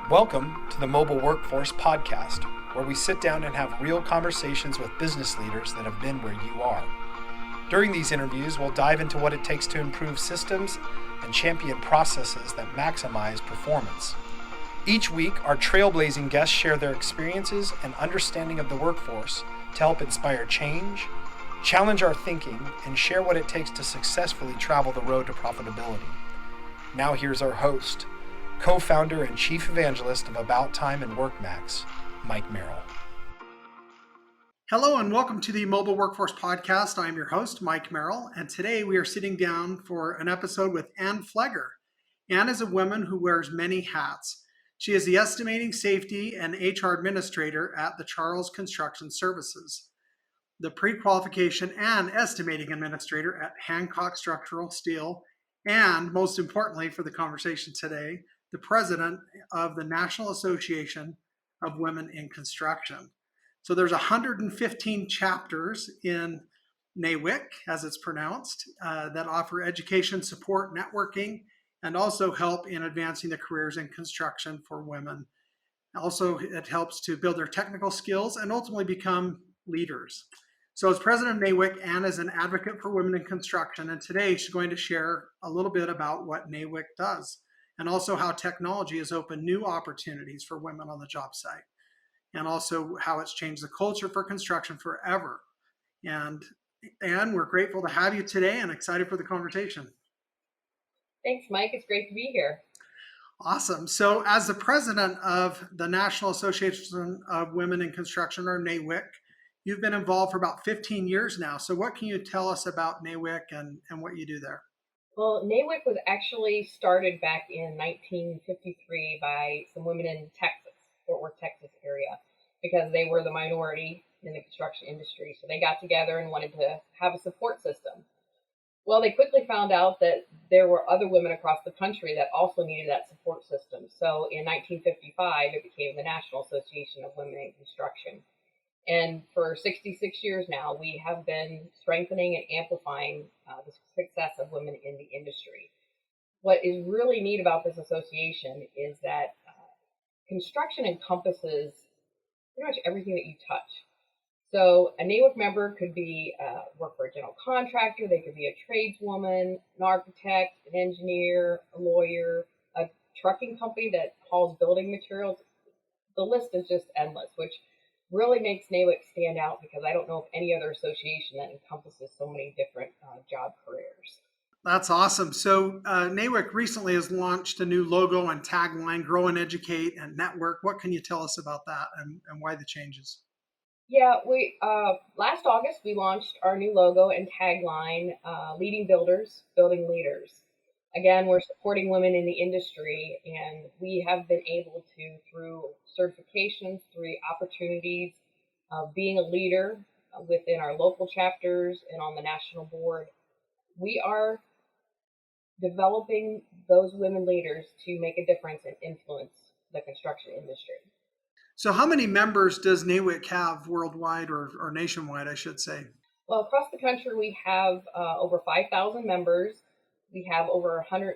Welcome to the Mobile Workforce Podcast, where we sit down and have real conversations with business leaders that have been where you are. During these interviews, we'll dive into what it takes to improve systems and champion processes that maximize performance. Each week, our trailblazing guests share their experiences and understanding of the workforce to help inspire change, challenge our thinking, and share what it takes to successfully travel the road to profitability. Now here's our host, co-founder and chief evangelist of About Time and WorkMax, Mike Merrill. Hello and welcome to the Mobile Workforce Podcast. I'm your host, Mike Merrill, and today we are sitting down for an episode with Ann Pfleger. Ann is a woman who wears many hats. She is the Estimating Safety and HR Administrator at the Charles Construction Services, the Pre-Qualification and Estimating Administrator at Hancock Structural Steel, and most importantly for the conversation today, the President of the National Association of Women in Construction. So there's 115 chapters in NAWIC, as it's pronounced, that offer education, support, networking, and also help in advancing the careers in construction for women. Also, it helps to build their technical skills and ultimately become leaders. So as president of NAWIC, Ann is an advocate for women in construction, and today she's going to share a little bit about what NAWIC does, and also how technology has opened new opportunities for women on the job site, and also how it's changed the culture for construction forever. And Ann, we're grateful to have you today and excited for the conversation. Thanks, Mike. It's great to be here. Awesome. So as the president of the National Association of Women in Construction, or NAWIC, you've been involved for about 15 years now. So what can you tell us about NAWIC and what you do there? Well, NAWIC was actually started back in 1953 by some women in Texas, Fort Worth, Texas area, because they were the minority in the construction industry. So they got together and wanted to have a support system. Well, they quickly found out that there were other women across the country that also needed that support system. So in 1955, it became the National Association of Women in Construction. And for 66 years now, we have been strengthening and amplifying the success of women in the industry. What is really neat about this association is that construction encompasses pretty much everything that you touch. So a NAWIC member could be work for a general contractor, they could be a tradeswoman, an architect, an engineer, a lawyer, a trucking company that hauls building materials. The list is just endless, which really makes NAWIC stand out because I don't know of any other association that encompasses so many different job careers. That's awesome. So NAWIC recently has launched a new logo and tagline, Grow and Educate and Network. What can you tell us about that and why the changes? Yeah, we last August we launched our new logo and tagline, Leading Builders, Building Leaders. Again, we're supporting women in the industry, and we have been able to, through certifications, through opportunities of being a leader within our local chapters and on the national board, we are developing those women leaders to make a difference and influence the construction industry. So how many members does NAWIC have worldwide or nationwide, I should say? Well, across the country, we have over 5,000 members. We have over 100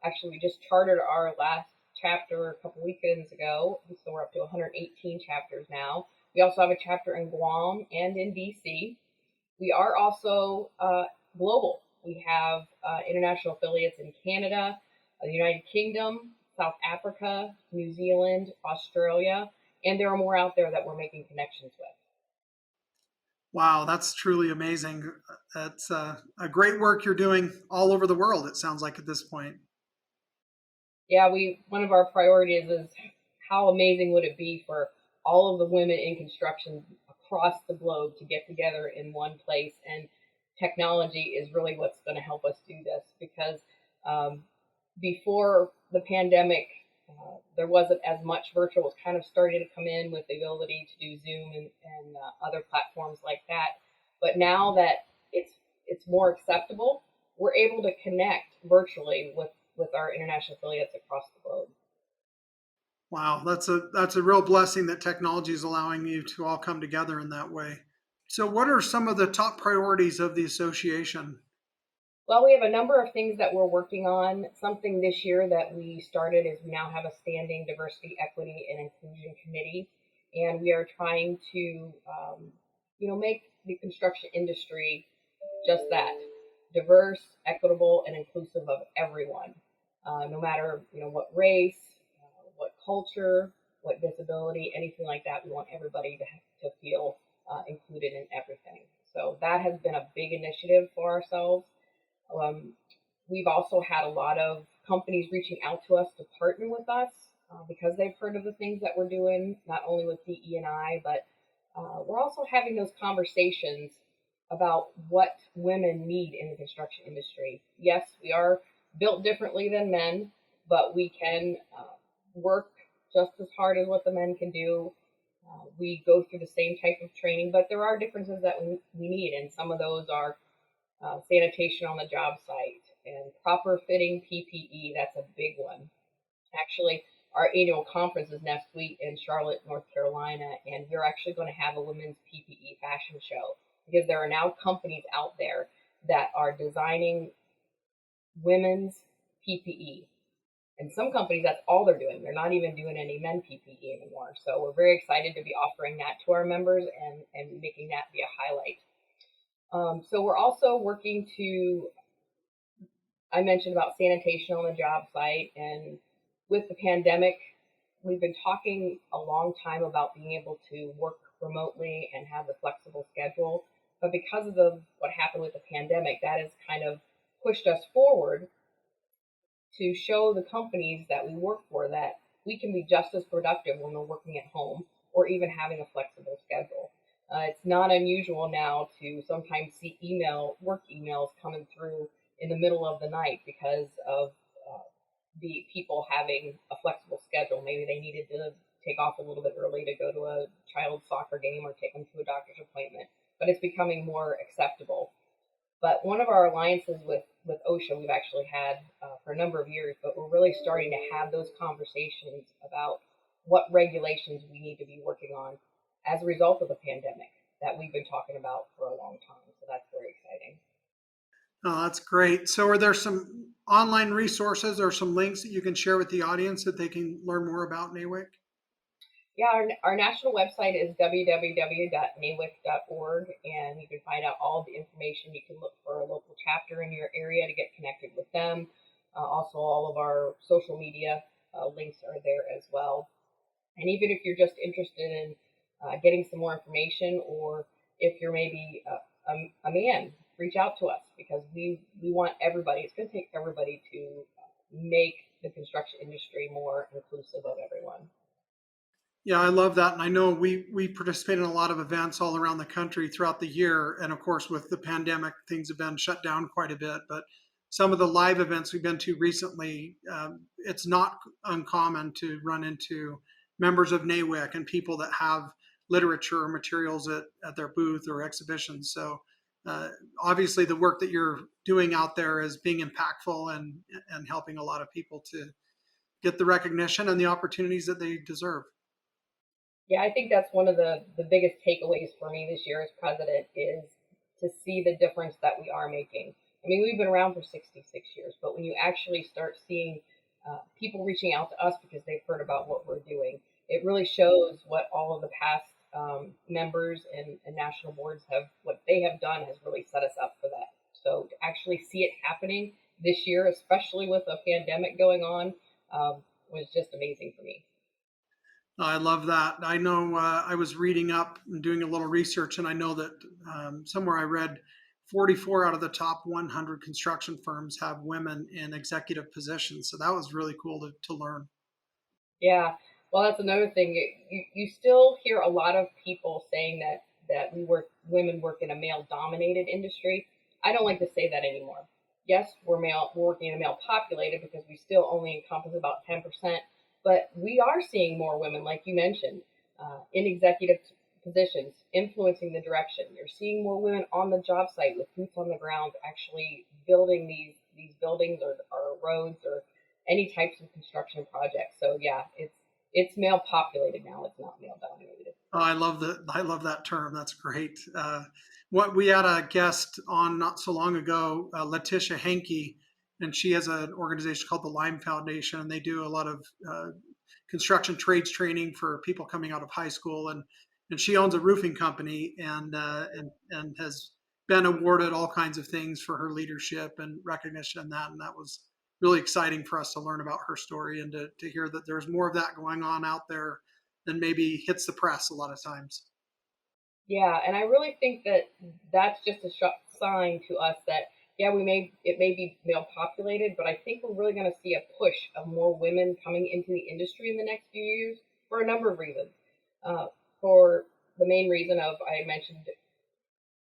actually, we just chartered our last chapter a couple weekends ago, so we're up to 118 chapters now. We also have a chapter in Guam and in DC. We are also global. We have international affiliates in Canada, the United Kingdom, South Africa, New Zealand, Australia, and there are more out there that we're making connections with. Wow, that's truly amazing. That's a great work you're doing all over the world, it sounds like at this point. Yeah, one of our priorities is how amazing would it be for all of the women in construction across the globe to get together in one place, and technology is really what's going to help us do this, because before the pandemic, there wasn't as much virtual. It was kind of starting to come in with the ability to do Zoom and other platforms like that. But now that it's more acceptable, we're able to connect virtually with our international affiliates across the globe. Wow, that's a real blessing that technology is allowing you to all come together in that way. So what are some of the top priorities of the association? Well, we have a number of things that we're working on. Something this year that we started is we now have a standing diversity, equity, and inclusion committee, and we are trying to, make the construction industry just that: diverse, equitable, and inclusive of everyone, no matter what race, what culture, what disability, anything like that. We want everybody to feel included in everything. So that has been a big initiative for ourselves. Um, we've also had a lot of companies reaching out to us to partner with us because they've heard of the things that we're doing, not only with DE&I, but we're also having those conversations about what women need in the construction industry. Yes, we are built differently than men, but we can work just as hard as what the men can do. We go through the same type of training, but there are differences that we need, and some of those are sanitation on the job site and proper fitting PPE. That's a big one. Actually, our annual conference is next week in Charlotte, North Carolina, and we're actually going to have a women's PPE fashion show because there are now companies out there that are designing women's PPE. And some companies, that's all they're doing. They're not even doing any men PPE anymore. So we're very excited to be offering that to our members and making that be a highlight. So we're also working I mentioned about sanitation on the job site, and with the pandemic, we've been talking a long time about being able to work remotely and have a flexible schedule. But because of what happened with the pandemic, that has kind of pushed us forward to show the companies that we work for that we can be just as productive when we're working at home or even having a flexible schedule. It's not unusual now to sometimes see work emails coming through in the middle of the night because of the people having a flexible schedule. Maybe they needed to take off a little bit early to go to a child's soccer game or take them to a doctor's appointment, but it's becoming more acceptable. But one of our alliances with OSHA we've actually had for a number of years, but we're really starting to have those conversations about what regulations we need to be working on as a result of the pandemic that we've been talking about for a long time. So that's very exciting. Oh, that's great. So are there some online resources or some links that you can share with the audience that they can learn more about NAWIC? Yeah, our national website is www.nawic.org, and you can find out all the information. You can look for a local chapter in your area to get connected with them. Also, all of our social media links are there as well. And even if you're just interested in getting some more information, or if you're maybe a man, reach out to us because we want everybody. It's going to take everybody to make the construction industry more inclusive of everyone. Yeah, I love that. And I know we participate in a lot of events all around the country throughout the year. And of course, with the pandemic, things have been shut down quite a bit. But some of the live events we've been to recently, it's not uncommon to run into members of NAWIC and people that have literature or materials at their booth or exhibitions. So obviously, the work that you're doing out there is being impactful and helping a lot of people to get the recognition and the opportunities that they deserve. Yeah, I think that's one of the biggest takeaways for me this year as president is to see the difference that we are making. I mean, we've been around for 66 years, but when you actually start seeing people reaching out to us because they've heard about what we're doing, it really shows what all of the past members and national boards what they have done has really set us up for that. So to actually see it happening this year, especially with a pandemic going on, was just amazing for me. I love that. I know I was reading up and doing a little research, and I know that somewhere I read 44 out of the top 100 construction firms have women in executive positions. So that was really cool to learn. Yeah, well, that's another thing. You still hear a lot of people saying that women work in a male dominated industry. I don't like to say that anymore. Yes, we're working in a male populated because we still only encompass about 10%, but we are seeing more women, like you mentioned, in executive positions, influencing the direction. You're seeing more women on the job site with boots on the ground, actually building these buildings or roads or any types of construction projects. So yeah, it's male populated now. It's not male dominated. Oh, I love that term. That's great. What we had a guest on not so long ago, Letitia Henke, and she has an organization called the Lime Foundation, and they do a lot of construction trades training for people coming out of high school, and she owns a roofing company, and has been awarded all kinds of things for her leadership and recognition in that, and that was really exciting for us to learn about her story and to hear that there's more of that going on out there than maybe hits the press a lot of times. Yeah, and I really think that that's just a sign to us that yeah, it may be male populated, but I think we're really going to see a push of more women coming into the industry in the next few years for a number of reasons. Uh, for the main reason of I mentioned,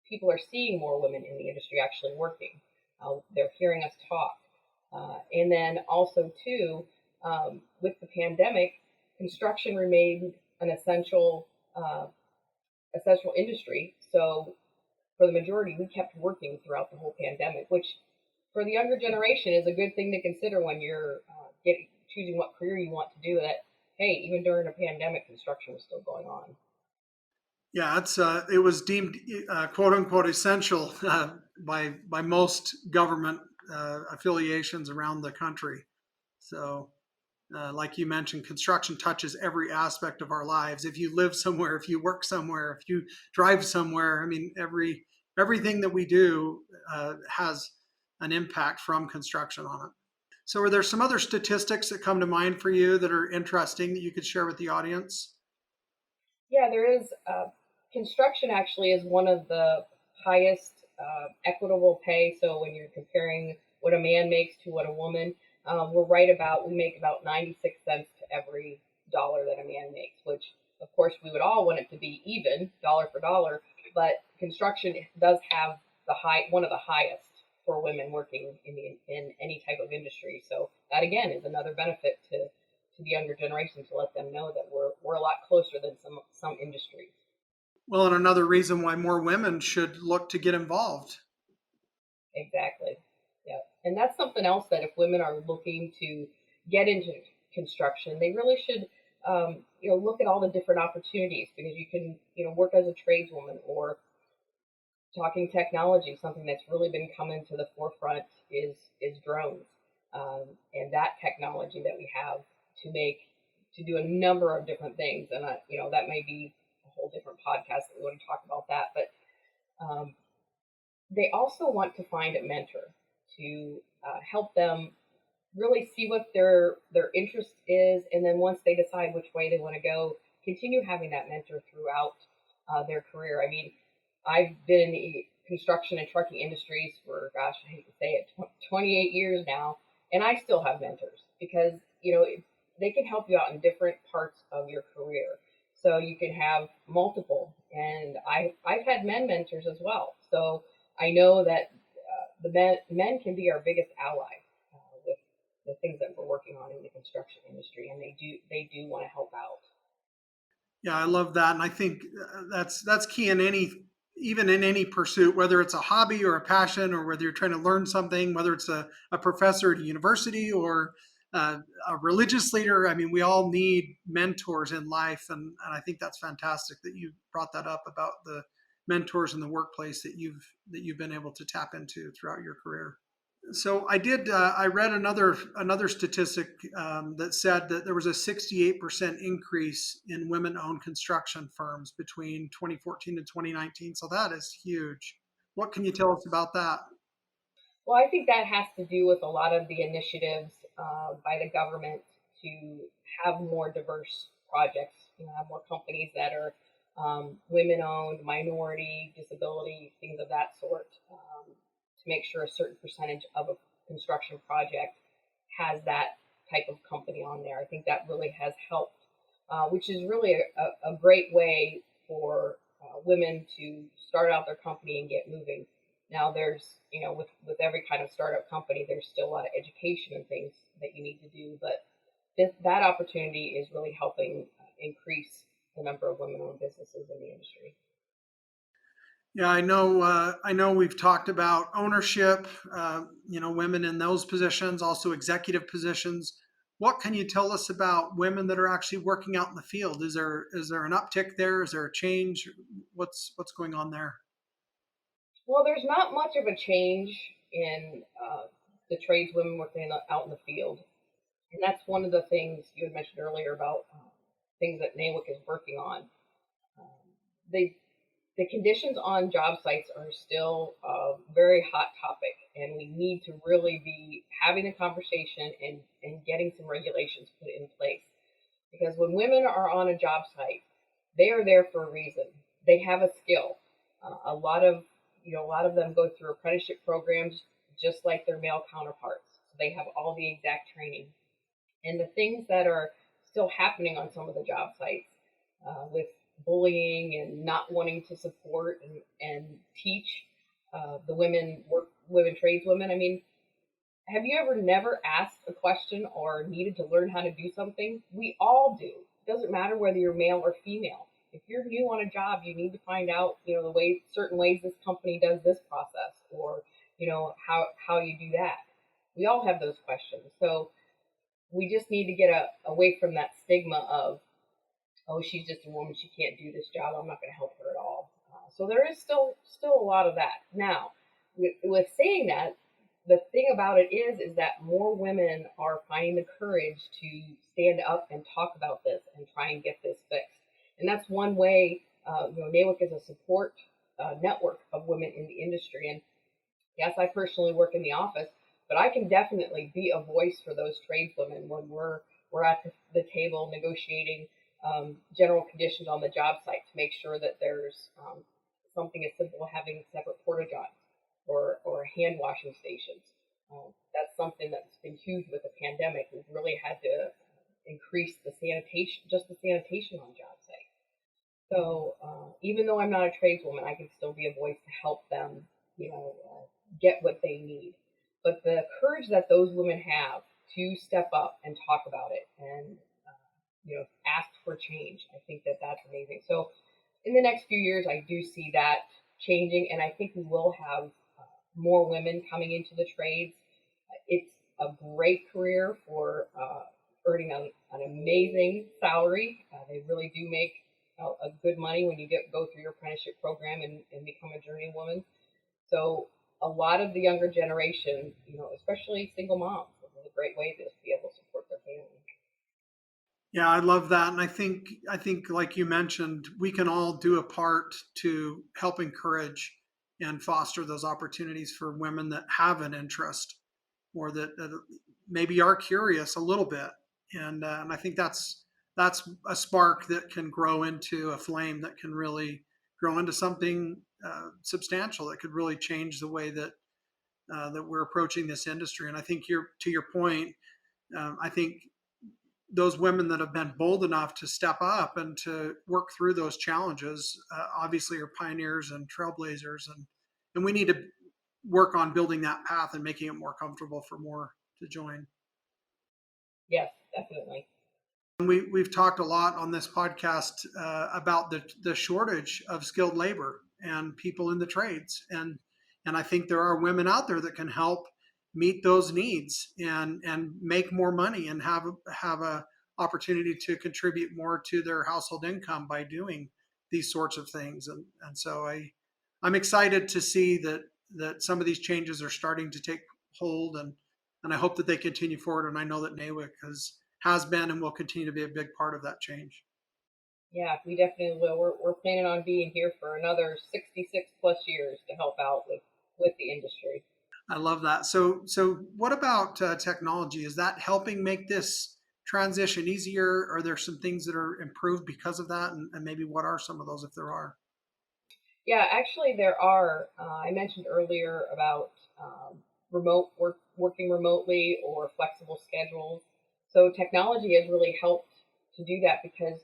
people are seeing more women in the industry actually working. They're hearing us talk, and then also too, with the pandemic, construction remained an essential industry. So for the majority, we kept working throughout the whole pandemic, which for the younger generation is a good thing to consider when you're choosing what career you want to do. That hey, even during a pandemic, construction was still going on. Yeah, it was deemed quote unquote essential by most government affiliations around the country. So, like you mentioned, construction touches every aspect of our lives. If you live somewhere, if you work somewhere, if you drive somewhere, I mean, everything that we do has an impact from construction on it. So, are there some other statistics that come to mind for you that are interesting that you could share with the audience? Yeah, there is. Construction actually is one of the highest equitable pay. So when you're comparing what a man makes to what a woman, we make about 96 cents to every dollar that a man makes, which of course we would all want it to be even, dollar for dollar. But construction does have one of the highest for women working in any type of industry. So that again is another benefit to the younger generation to let them know that we're a lot closer than some industries. Well, and another reason why more women should look to get involved. Exactly. Yeah. And that's something else that if women are looking to get into construction, they really should, look at all the different opportunities because you can, work as a tradeswoman or talking technology. Something that's really been coming to the forefront is drones, and that technology that we have to do a number of different things. And that may be a whole different podcast that we want to talk about that, but um, they also want to find a mentor to help them really see what their interest is, and then once they decide which way they want to go, continue having that mentor throughout their career. I mean, I've been in the construction and trucking industries for, gosh, I hate to say it, 28 years now, and I still have mentors because they can help you out in different parts of your career. So you can have multiple, and I've had men mentors as well. So I know that the men can be our biggest ally with the things that we're working on in the construction industry, and they do want to help out. Yeah, I love that, and I think that's key in even in any pursuit, whether it's a hobby or a passion, or whether you're trying to learn something, whether it's a professor at a university or a religious leader. I mean, we all need mentors in life, and I think that's fantastic that you brought that up about the mentors in the workplace that you've been able to tap into throughout your career. So I did. I read another statistic that said that there was a 68% increase in women-owned construction firms between 2014 and 2019. So that is huge. What can you tell us about that? Well, I think that has to do with a lot of the initiatives by the government to have more diverse projects, have more companies that are women owned, minority, disability, things of that sort, to make sure a certain percentage of a construction project has that type of company on there. I think that really has helped, which is really a great way for women to start out their company and get moving. Now, with every kind of startup company, there's still a lot of education and things that you need to do, but that opportunity is really helping increase the number of women-owned businesses in the industry. Yeah, I know. I know we've talked about ownership. Women in those positions, also executive positions. What can you tell us about women that are actually working out in the field? Is there an uptick there? Is there a change? What's going on there? Well, there's not much of a change in the tradeswomen working out in the field. And that's one of the things you had mentioned earlier about things that NAWIC is working on. Um, they, the conditions on job sites are still a very hot topic, and we need to really be having a conversation and getting some regulations put in place. Because when women are on a job site, they are there for a reason. They have a skill. A lot of them go through apprenticeship programs just like their male counterparts. So they have all the exact training. And the things that are still happening on some of the job sites with bullying and not wanting to support and teach the women tradeswomen. I mean, have you ever never asked a question or needed to learn how to do something? We all do. It doesn't matter whether you're male or female. If you're new on a job, you need to find out, the way certain ways this company does this process, or how you do that. We all have those questions. So we just need to get away from that stigma of, oh, she's just a woman, she can't do this job, I'm not going to help her at all. So there is still a lot of that. Now, with saying that, the thing about it is that more women are finding the courage to stand up and talk about this and try and get this fixed. And that's one way. NAWIC is a support network of women in the industry. And yes, I personally work in the office, but I can definitely be a voice for those tradeswomen when we're at the table negotiating general conditions on the job site to make sure that there's something as simple as having separate porta johns or hand washing stations. That's something that's been huge with the pandemic. We've really had to increase the sanitation on job sites. So even though I'm not a tradeswoman, I can still be a voice to help them, get what they need. But the courage that those women have to step up and talk about it and ask for change, I think that that's amazing. So in the next few years, I do see that changing, and I think we will have more women coming into the trades. It's a great career for earning an amazing salary. They really do make a good money when you go through your apprenticeship program and become a journeywoman. So a lot of the younger generation, especially single moms, this is a great way to be able to support their family. Yeah, I love that. And I think like you mentioned, we can all do a part to help encourage and foster those opportunities for women that have an interest or that maybe are curious a little bit. And I think that's a spark that can grow into a flame that can really grow into something substantial that could really change the way that we're approaching this industry. And I think to your point, I think those women that have been bold enough to step up and to work through those challenges obviously are pioneers and trailblazers, and we need to work on building that path and making it more comfortable for more to join. Yes, definitely. And we've talked a lot on this podcast about the shortage of skilled labor and people in the trades, and I think there are women out there that can help meet those needs and make more money and have a opportunity to contribute more to their household income by doing these sorts of things. And so I'm excited to see that some of these changes are starting to take hold, and I hope that they continue forward. And I know that NAWIC has been and will continue to be a big part of that change. Yeah, we definitely will. We're planning on being here for another 66 plus years to help out with the industry. I love that. So what about technology? Is that helping make this transition easier? Are there some things that are improved because of that? And maybe what are some of those if there are? Yeah, actually, there are. I mentioned earlier about working remotely or flexible schedules. So technology has really helped to do that because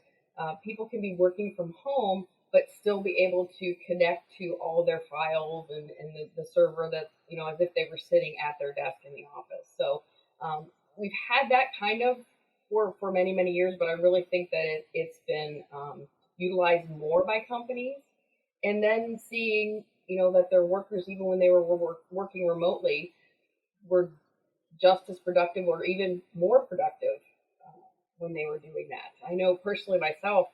people can be working from home but still be able to connect to all their files and the server that, as if they were sitting at their desk in the office. So we've had that kind of for many, many years, but I really think that it's been utilized more by companies. And then seeing, that their workers, even when they were working remotely, were just as productive or even more productive when they were doing that. I know personally myself,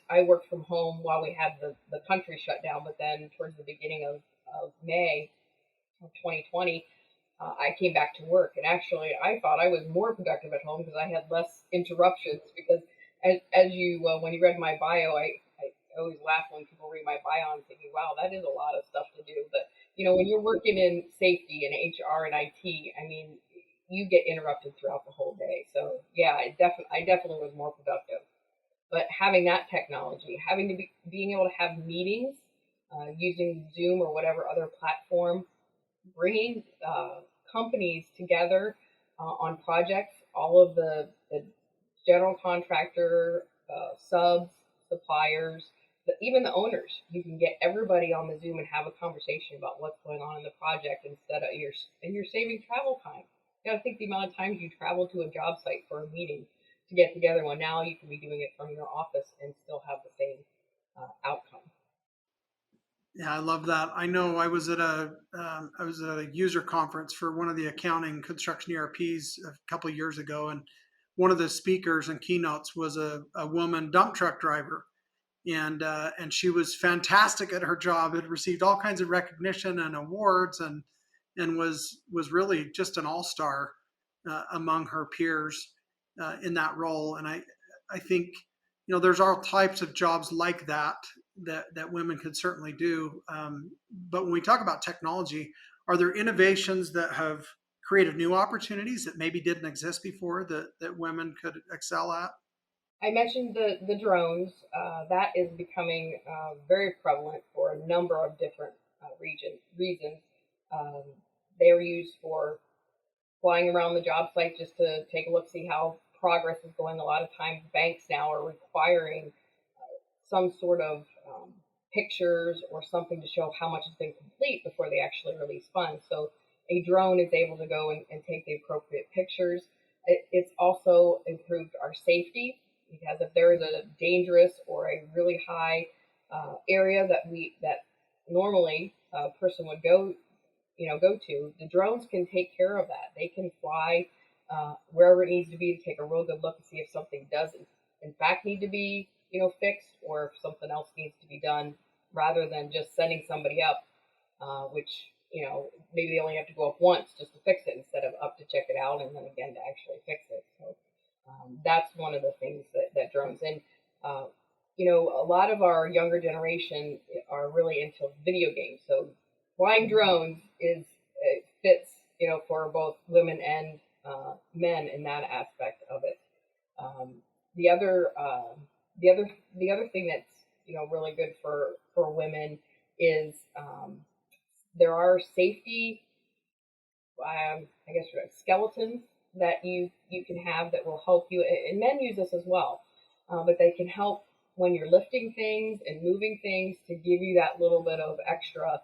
I worked from home while we had the country shut down, but then towards the beginning of May of 2020, I came back to work, and actually I thought I was more productive at home because I had less interruptions. Because as you when you read my bio, I always laugh when people read my bio and thinking, wow, that is a lot of stuff to do. But when you're working in safety and HR and IT, I mean, you get interrupted throughout the whole day. So yeah, I definitely was more productive. But having that technology, having to being able to have meetings using Zoom or whatever other platform, bringing companies together on projects, all of the general contractor, subs, suppliers, even the owners. You can get everybody on the Zoom and have a conversation about what's going on in the project and you're saving travel time. You got to think the amount of times you travel to a job site for a meeting to get together. Well, now you can be doing it from your office and still have the same outcome. Yeah, I love that. I know I was at a user conference for one of the accounting construction ERPs a couple of years ago, and one of the speakers and keynotes was a woman dump truck driver, and she was fantastic at her job. Had received all kinds of recognition and awards, and was really just an all star among her peers in that role. And I think there's all types of jobs like that women could certainly do. But when we talk about technology, are there innovations that have created new opportunities that maybe didn't exist before that women could excel at? I mentioned the drones. That is becoming very prevalent for a number of different reasons. Um, they're used for flying around the job site just to take a look, see how progress is going. A lot of times, banks now are requiring some sort of pictures or something to show how much has been complete before they actually release funds. So a drone is able to go and take the appropriate pictures. It's also improved our safety, because if there is a dangerous or a really high area that normally a person would go to, the drones can take care of that. They can fly wherever it needs to be to take a real good look and see if something does in fact need to be fixed, or if something else needs to be done, rather than just sending somebody up, which maybe they only have to go up once just to fix it instead of up to check it out and then again to actually fix it. So that's one of the things that drones. And a lot of our younger generation are really into video games. So flying drones fits for both women and men in that aspect of it. The other thing that's really good for women is there are safety, I guess, skeletons that you can have that will help you, and men use this as well, but they can help when you're lifting things and moving things to give you that little bit of extra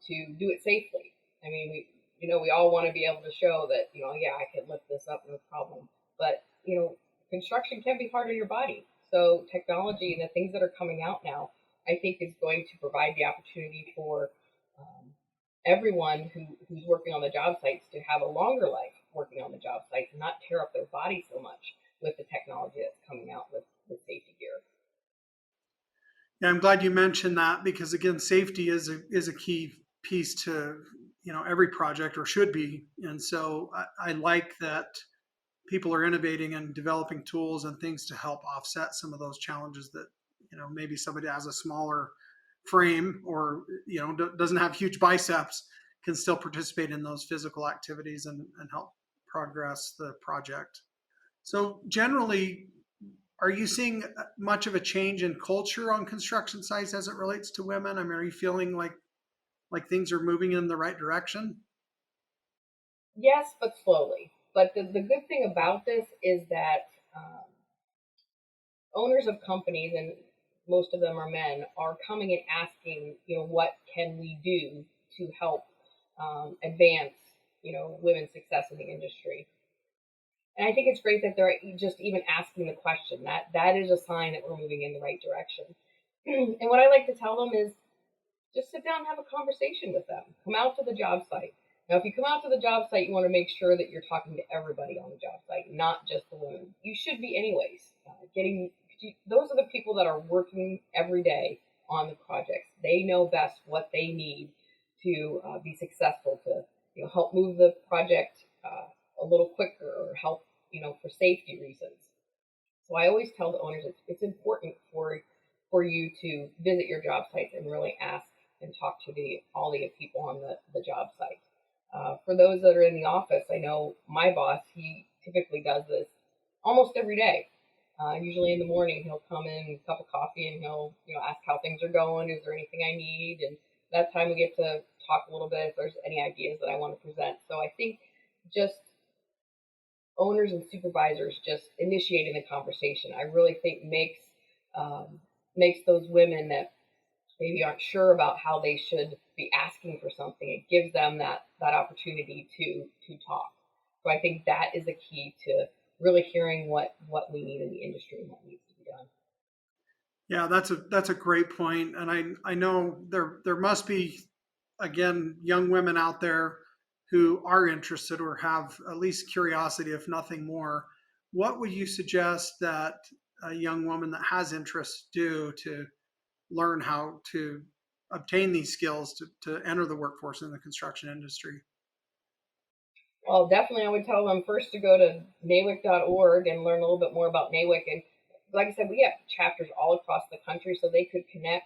to do it safely. I mean, we all want to be able to show that yeah, I can lift this up, no problem. But construction can be hard on your body. So technology and the things that are coming out now, I think, is going to provide the opportunity for everyone who's working on the job sites to have a longer life working on the job sites and not tear up their body so much with the technology that's coming out with safety gear. Yeah, I'm glad you mentioned that, because again, safety is a key piece to every project, or should be. And so I like that people are innovating and developing tools and things to help offset some of those challenges that maybe somebody has a smaller frame, or doesn't have huge biceps, can still participate in those physical activities and help progress the project. So generally, are you seeing much of a change in culture on construction sites as it relates to women? I mean, are you feeling like things are moving in the right direction? Yes, but slowly. But the good thing about this is that owners of companies, and most of them are men, are coming and asking, what can we do to help advance, women's success in the industry. And I think it's great that they're just even asking the question. That is a sign that we're moving in the right direction. And what I like to tell them is just sit down and have a conversation with them. Come out to the job site. Now, if you come out to the job site, you want to make sure that you're talking to everybody on the job site, not just the women. You should be anyways. Those are the people that are working every day on the projects. They know best what they need to be successful, to help move the project a little quicker, or help for safety reasons. So I always tell the owners it's important for you to visit your job sites and really ask and talk to all the people on the job site. For those that are in the office, I know my boss, he typically does this almost every day. Usually in the morning, he'll come in, a cup of coffee, and he'll ask how things are going. Is there anything I need? And that time we get to talk a little bit if there's any ideas that I want to present. So I think just owners and supervisors just initiating the conversation, I really think makes those women that maybe aren't sure about how they should be asking for something. It gives them that opportunity to talk. So I think that is the key to really hearing what we need in the industry and what needs to be done. Yeah, that's a great point, and I know there must be, again, young women out there who are interested or have at least curiosity, if nothing more. What would you suggest that a young woman that has interest do to learn how to obtain these skills to enter the workforce in the construction industry? Well, definitely I would tell them first to go to NAWIC.org and learn a little bit more about NAWIC. And like I said, we have chapters all across the country, so they could connect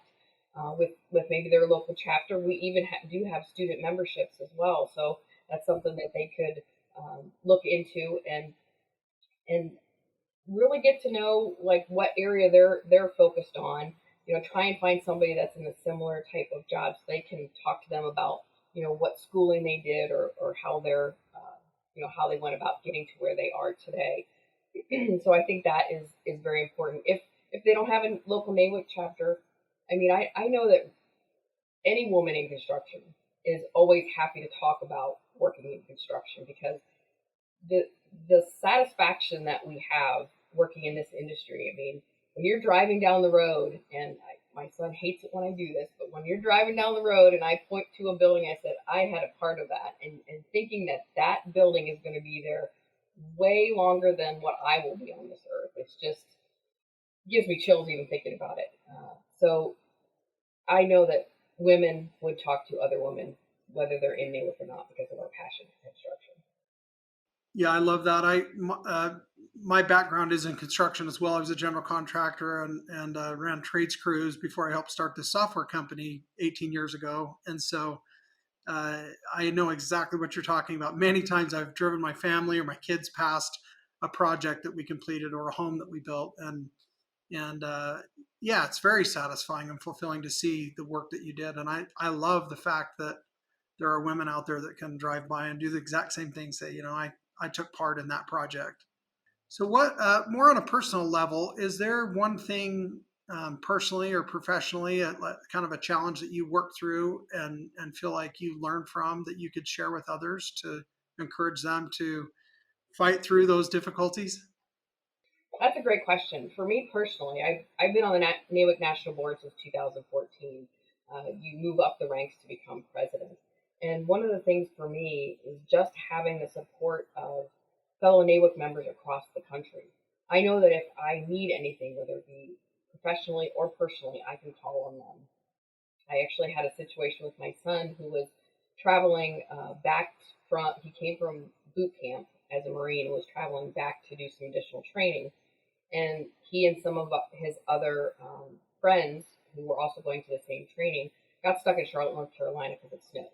with maybe their local chapter. We even do have student memberships as well, so that's something that they could look into and really get to know like what area they're focused on. Try and find somebody that's in a similar type of job so they can talk to them about what schooling they did, or how they're how they went about getting to where they are today. So I think that is very important. If they don't have a local NAWIC chapter, I mean, I know that any woman in construction is always happy to talk about working in construction, because the satisfaction that we have working in this industry. I mean, when you're driving down the road, and my son hates it when I do this, but when you're driving down the road and I point to a building, I said, I had a part of that, and thinking that building is going to be there way longer than what I will be on this earth. It's just gives me chills even thinking about it. So I know that women would talk to other women, whether they're in NAWIC or not, because of our passion for construction. Yeah, I love that. My background is in construction as well. I was a general contractor and ran trades crews before I helped start this software company 18 years ago. And so I know exactly what you're talking about. Many times I've driven my family or my kids past a project that we completed or a home that we built, and yeah, it's very satisfying and fulfilling to see the work that you did. And I love the fact that there are women out there that can drive by and do the exact same thing. Say, I took part in that project. So, what more on a personal level? Is there one thing personally or professionally, kind of a challenge that you work through and feel like you learned from that you could share with others to encourage them to fight through those difficulties? That's a great question. For me personally, I've been on the NAWIC National Board since 2014. You move up the ranks to become president. And one of the things for me is just having the support of fellow NAWIC members across the country. I know that if I need anything, whether it be professionally or personally, I can call on them. I actually had a situation with my son who was traveling he came from boot camp as a Marine and was traveling back to do some additional training. And he and some of his other friends who were also going to the same training got stuck in Charlotte, North Carolina because it snowed.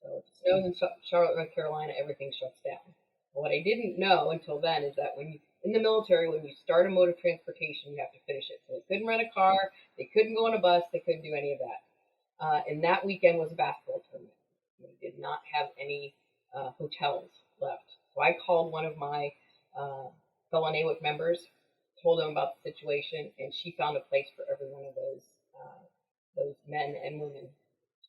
So if it snows in Charlotte, North Carolina, everything shuts down. But what I didn't know until then is that in the military, when you start a mode of transportation, you have to finish it. So they couldn't rent a car, they couldn't go on a bus, they couldn't do any of that. And that weekend was a basketball tournament. We did not have any hotels left. So I called one of my fellow NAWIC members, told them about the situation, and she found a place for every one of those men and women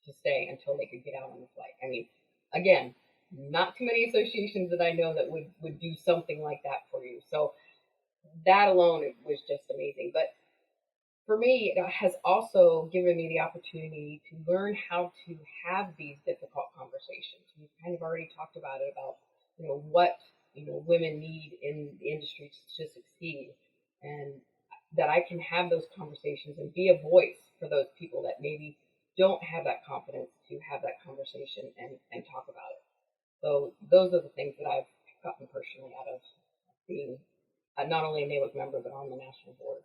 to stay until they could get out on the flight. I mean, again, not too many associations that I know that would do something like that for you. So that alone was just amazing. But for me, it has also given me the opportunity to learn how to have these difficult conversations. We've kind of already talked about it, about what women need in the industry to succeed, and that I can have those conversations and be a voice for those people that maybe don't have that confidence to have that conversation and talk about it. So those are the things that I've gotten personally out of being not only a NAWIC member but on the national board.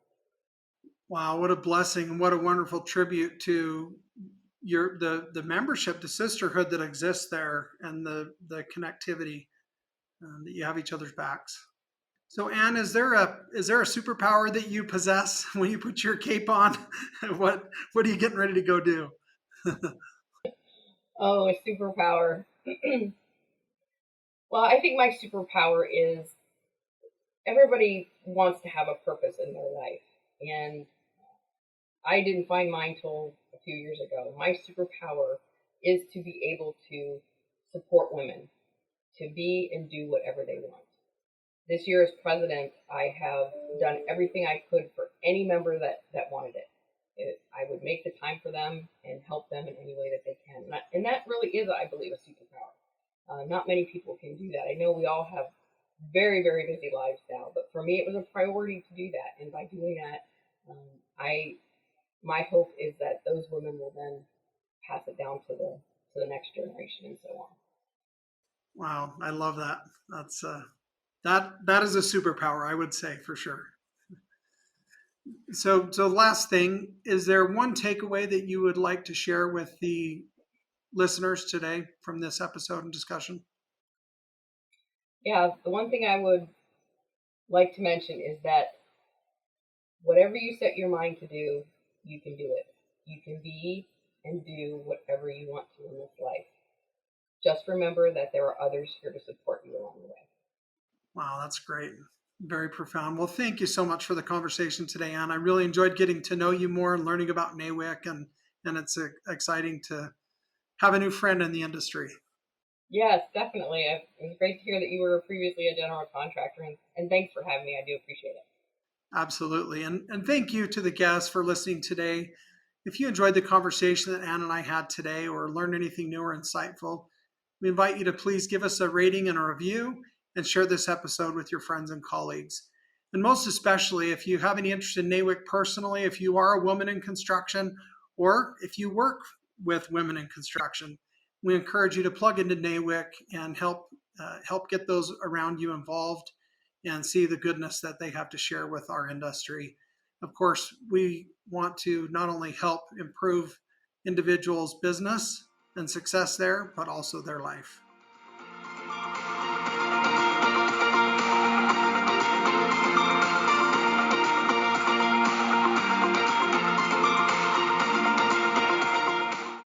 Wow, what a blessing and what a wonderful tribute to the membership, the sisterhood that exists there, and the connectivity that you have each other's backs. So, Anne, is there a superpower that you possess when you put your cape on? What are you getting ready to go do? Oh, a superpower. Well, I think my superpower is everybody wants to have a purpose in their life. And I didn't find mine till a few years ago. My superpower is to be able to support women to be and do whatever they want. This year as president, I have done everything I could for any member that wanted it. I would make the time for them and help them in any way that they can. And that really is, I believe, a superpower. Not many people can do that. I know we all have very, very busy lives now, but for me, it was a priority to do that. And by doing that, my hope is that those women will then pass it down to the next generation and so on. Wow, I love that. That's that is a superpower, I would say, for sure. So last thing, is there one takeaway that you would like to share with the listeners today from this episode and discussion? Yeah, the one thing I would like to mention is that whatever you set your mind to do, you can do it. You can be and do whatever you want to in this life. Just remember that there are others here to support you along the way. Wow, that's great. Very profound. Well, thank you so much for the conversation today, Anne. I really enjoyed getting to know you more and learning about NAWIC, and it's exciting to have a new friend in the industry. Yes, definitely. It was great to hear that you were previously a general contractor, and thanks for having me. I do appreciate it. Absolutely. And thank you to the guests for listening today. If you enjoyed the conversation that Anne and I had today or learned anything new or insightful, we invite you to please give us a rating and a review and share this episode with your friends and colleagues. And most especially, if you have any interest in NAWIC personally, if you are a woman in construction, or if you work with women in construction, we encourage you to plug into NAWIC and help get those around you involved and see the goodness that they have to share with our industry. Of course, we want to not only help improve individuals' business and success there, but also their life.